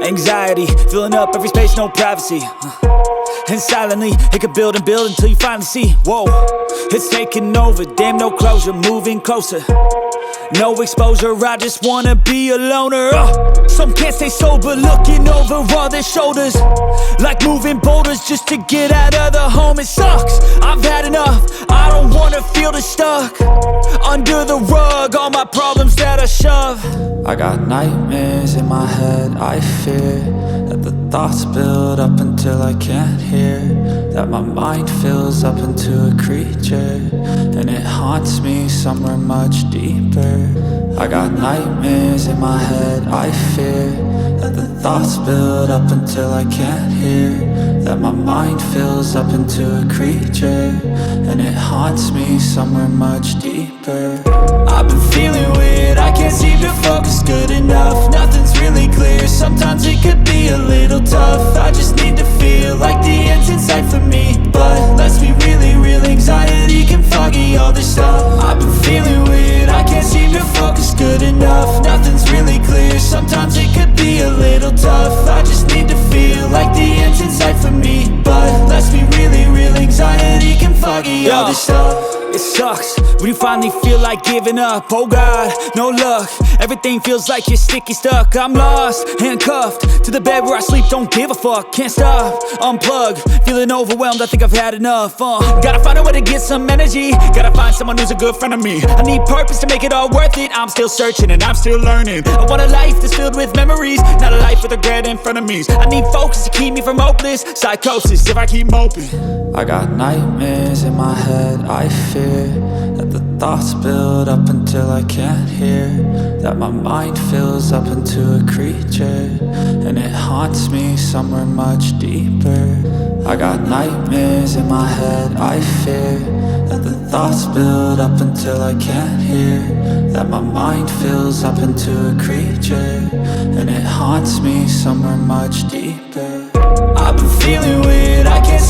Anxiety, filling up every space, no privacy. And silently, it could build and build until you finally see, whoa, it's taking over, damn, no closure, moving closer. No exposure, I just wanna be a loner. Some can't stay sober, looking over all their shoulders, like moving boulders just to get out of the home. It sucks, I've had enough, I don't wanna feel the stuck under the rug, all my problems that I shove. I got nightmares in my head, I fear that the thoughts build up until I can't hear, that my mind fills up into a creature, and it haunts me somewhere much deeper. I got nightmares in my head, I fear that the thoughts build up until I can't hear, that my mind fills up into a creature, and it haunts me somewhere much deeper. I've been feeling weird, I can't seem to focus good enough, nothing's really clear, sometimes it could be a little tough. I just need to feel like the end's in sight for me, but let's be really real, anxiety can foggy all this stuff. I've been feeling weird, I can't seem to focus good enough, nothing's really clear, sometimes it could be a little tough. I just need to feel like the end's in sight for me, but let's be really real, anxiety can foggy all this stuff. It sucks when you finally feel like giving up. Oh God, no luck, everything feels like you're sticky stuck. I'm lost, handcuffed to the bed where I sleep, don't give a fuck. Can't stop, unplug, feeling overwhelmed, I think I've had enough. Gotta find a way to get some energy, gotta find someone who's a good friend of me. I need purpose to make it all worth it, I'm still searching and I'm still learning. I want a life that's filled with memories, not a life with regret in front of me. I need focus to keep me from hopeless psychosis if I keep moping. I got nightmares in my head, I fear that the thoughts build up until I can't hear, that my mind fills up into a creature, and it haunts me somewhere much deeper. I got nightmares in my head, I fear that the thoughts build up until I can't hear, that my mind fills up into a creature, and it haunts me somewhere much deeper. I've been feeling weird, I can't